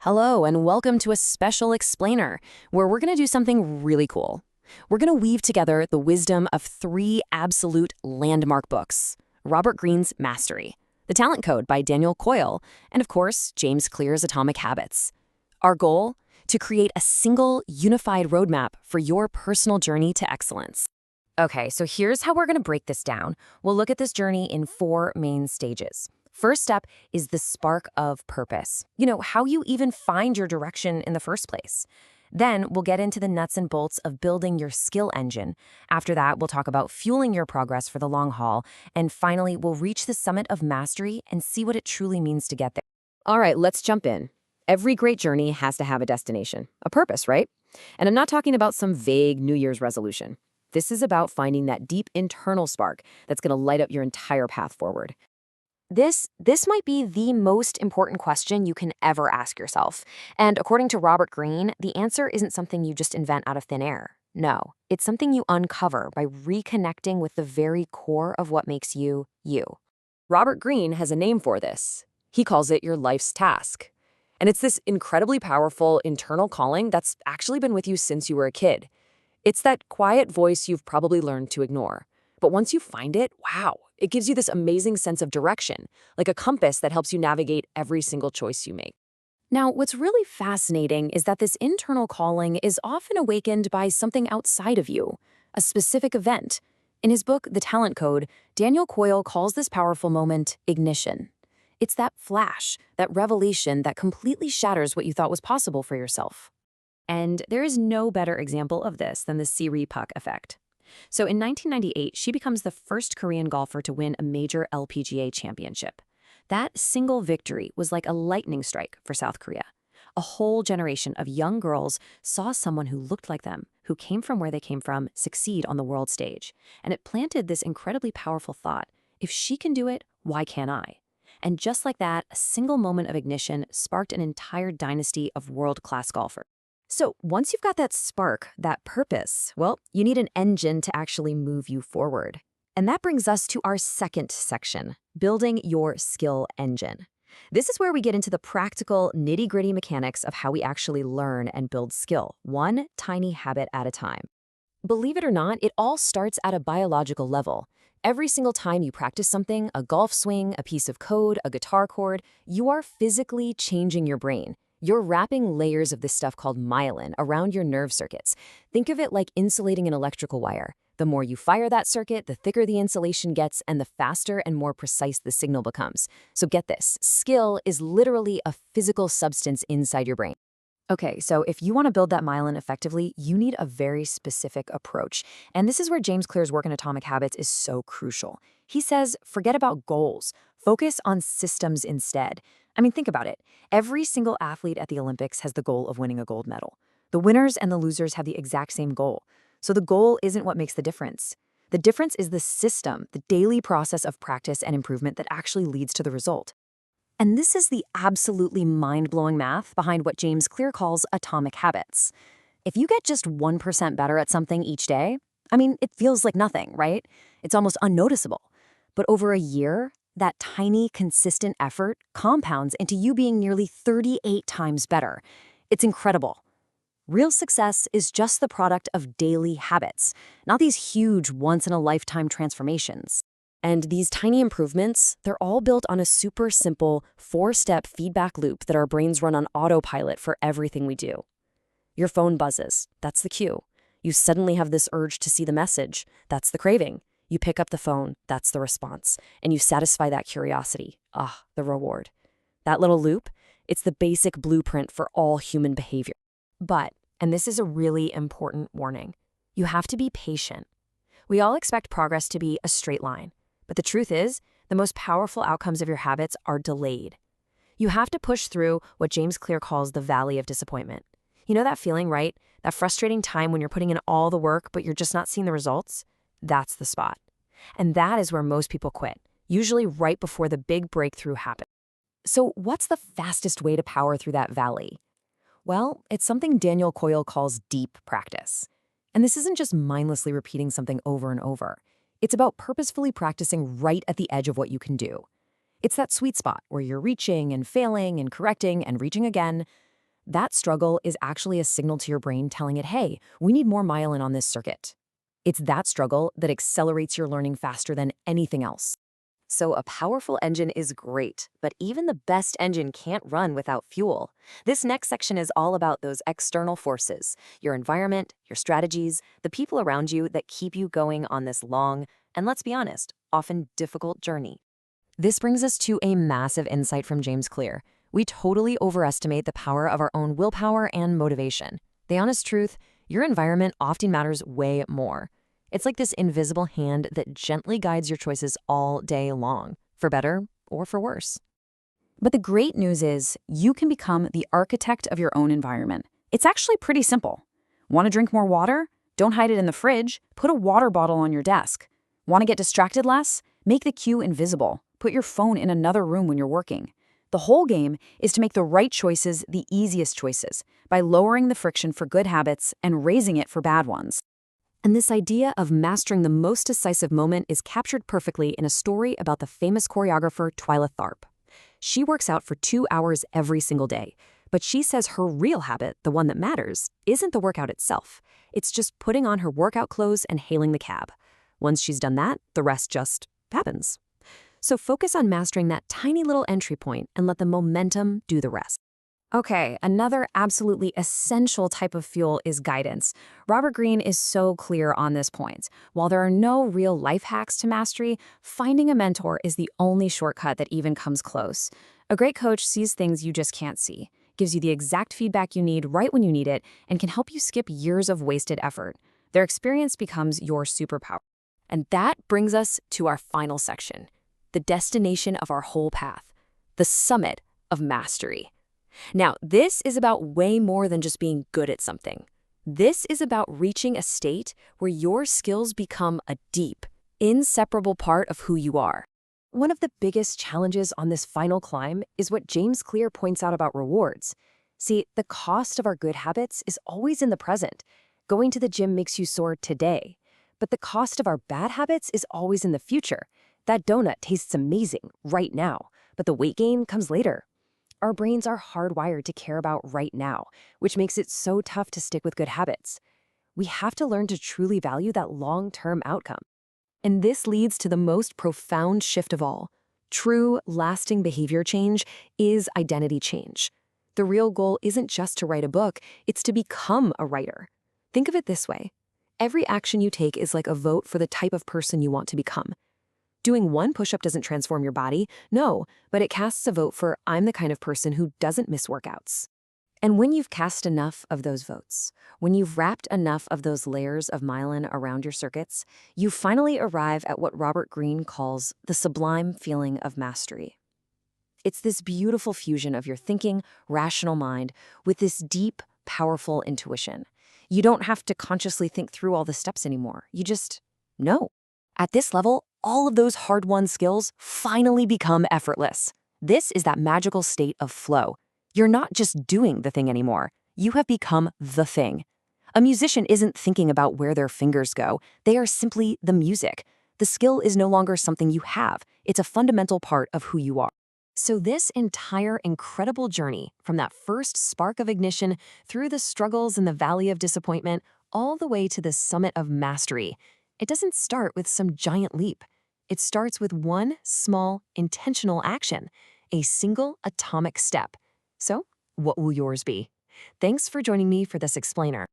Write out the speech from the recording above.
Hello, and welcome to a special explainer where we're going to do something really cool. We're going to weave together the wisdom of three absolute landmark books: Robert Greene's Mastery, The Talent Code by Daniel Coyle, and of course, James Clear's Atomic Habits. Our goal? To create a single, unified roadmap for your personal journey to excellence. Okay, so here's how we're going to break this down. We'll look at this journey in four main stages. First step is the spark of purpose. How you even find your direction in the first place. Then we'll get into the nuts and bolts of building your skill engine. After that, we'll talk about fueling your progress for the long haul. And finally, we'll reach the summit of mastery and see what it truly means to get there. All right, let's jump in. Every great journey has to have a destination, a purpose, right? And I'm not talking about some vague New Year's resolution. This is about finding that deep internal spark that's going to light up your entire path forward. This might be the most important question you can ever ask yourself. And according to Robert Greene, the answer isn't something you just invent out of thin air. No, it's something you uncover by reconnecting with the very core of what makes you, you. Robert Greene has a name for this. He calls it your life's task. And it's this incredibly powerful internal calling that's actually been with you since you were a kid. It's that quiet voice you've probably learned to ignore. But once you find it, wow, it gives you this amazing sense of direction, like a compass that helps you navigate every single choice you make. Now, what's really fascinating is that this internal calling is often awakened by something outside of you, a specific event. In his book, The Talent Code, Daniel Coyle calls this powerful moment ignition. It's that flash, that revelation that completely shatters what you thought was possible for yourself. And there is no better example of this than the Ri Pak effect. So in 1998, she becomes the first Korean golfer to win a major LPGA championship. That single victory was like a lightning strike for South Korea. A whole generation of young girls saw someone who looked like them, who came from where they came from, succeed on the world stage. And it planted this incredibly powerful thought: if she can do it, why can't I? And just like that, a single moment of ignition sparked an entire dynasty of world-class golfers. So once you've got that spark, that purpose, well, you need an engine to actually move you forward. And that brings us to our second section, building your skill engine. This is where we get into the practical, nitty-gritty mechanics of how we actually learn and build skill, one tiny habit at a time. Believe it or not, it all starts at a biological level. Every single time you practice something, a golf swing, a piece of code, a guitar chord, you are physically changing your brain. You're wrapping layers of this stuff called myelin around your nerve circuits. Think of it like insulating an electrical wire. The more you fire that circuit, the thicker the insulation gets and the faster and more precise the signal becomes. So get this, skill is literally a physical substance inside your brain. Okay, so if you want to build that myelin effectively, you need a very specific approach. And this is where James Clear's work in Atomic Habits is so crucial. He says, forget about goals. Focus on systems instead. I mean, think about it. Every single athlete at the Olympics has the goal of winning a gold medal. The winners and the losers have the exact same goal. So the goal isn't what makes the difference. The difference is the system, the daily process of practice and improvement that actually leads to the result. And this is the absolutely mind-blowing math behind what James Clear calls atomic habits. If you get just 1% better at something each day, I mean, it feels like nothing, right? It's almost unnoticeable. But over a year, that tiny, consistent effort compounds into you being nearly 38 times better. It's incredible. Real success is just the product of daily habits, not these huge, once-in-a-lifetime transformations. And these tiny improvements, they're all built on a super simple, 4-step feedback loop that our brains run on autopilot for everything we do. Your phone buzzes. That's the cue. You suddenly have this urge to see the message. That's the craving. You pick up the phone. That's the response. And you satisfy that curiosity. The reward. That little loop, it's the basic blueprint for all human behavior. But, and this is a really important warning, you have to be patient. We all expect progress to be a straight line. But the truth is, the most powerful outcomes of your habits are delayed. You have to push through what James Clear calls the valley of disappointment. You know that feeling, right? That frustrating time when you're putting in all the work, but you're just not seeing the results? That's the spot. And that is where most people quit, usually right before the big breakthrough happens. So what's the fastest way to power through that valley? Well, it's something Daniel Coyle calls deep practice. And this isn't just mindlessly repeating something over and over. It's about purposefully practicing right at the edge of what you can do. It's that sweet spot where you're reaching and failing and correcting and reaching again. That struggle is actually a signal to your brain telling it, hey, we need more myelin on this circuit. It's that struggle that accelerates your learning faster than anything else. So a powerful engine is great, but even the best engine can't run without fuel. This next section is all about those external forces, your environment, your strategies, the people around you that keep you going on this long, and let's be honest, often difficult journey. This brings us to a massive insight from James Clear. We totally overestimate the power of our own willpower and motivation. The honest truth, your environment often matters way more. It's like this invisible hand that gently guides your choices all day long, for better or for worse. But the great news is you can become the architect of your own environment. It's actually pretty simple. Want to drink more water? Don't hide it in the fridge. Put a water bottle on your desk. Want to get distracted less? Make the cue invisible. Put your phone in another room when you're working. The whole game is to make the right choices the easiest choices by lowering the friction for good habits and raising it for bad ones. And this idea of mastering the most decisive moment is captured perfectly in a story about the famous choreographer Twyla Tharp. She works out for 2 hours every single day, but she says her real habit, the one that matters, isn't the workout itself. It's just putting on her workout clothes and hailing the cab. Once she's done that, the rest just happens. So focus on mastering that tiny little entry point and let the momentum do the rest. Okay, another absolutely essential type of fuel is guidance. Robert Greene is so clear on this point. While there are no real life hacks to mastery, finding a mentor is the only shortcut that even comes close. A great coach sees things you just can't see, gives you the exact feedback you need right when you need it, and can help you skip years of wasted effort. Their experience becomes your superpower. And that brings us to our final section, the destination of our whole path, the summit of mastery. Now, this is about way more than just being good at something. This is about reaching a state where your skills become a deep, inseparable part of who you are. One of the biggest challenges on this final climb is what James Clear points out about rewards. See, the cost of our good habits is always in the present. Going to the gym makes you sore today. But the cost of our bad habits is always in the future. That donut tastes amazing right now, but the weight gain comes later. Our brains are hardwired to care about right now, which makes it so tough to stick with good habits. We have to learn to truly value that long-term outcome. And this leads to the most profound shift of all. True, lasting behavior change is identity change. The real goal isn't just to write a book, it's to become a writer. Think of it this way. Every action you take is like a vote for the type of person you want to become. Doing one push-up doesn't transform your body, no, but it casts a vote for I'm the kind of person who doesn't miss workouts. And when you've cast enough of those votes, when you've wrapped enough of those layers of myelin around your circuits, you finally arrive at what Robert Greene calls the sublime feeling of mastery. It's this beautiful fusion of your thinking, rational mind with this deep, powerful intuition. You don't have to consciously think through all the steps anymore. You just know. At this level, all of those hard-won skills finally become effortless. This is that magical state of flow. You're not just doing the thing anymore. You have become the thing. A musician isn't thinking about where their fingers go. They are simply the music. The skill is no longer something you have. It's a fundamental part of who you are. So this entire incredible journey, from that first spark of ignition through the struggles in the valley of disappointment, all the way to the summit of mastery, it doesn't start with some giant leap. It starts with one small, intentional action, a single atomic step. So, what will yours be? Thanks for joining me for this explainer.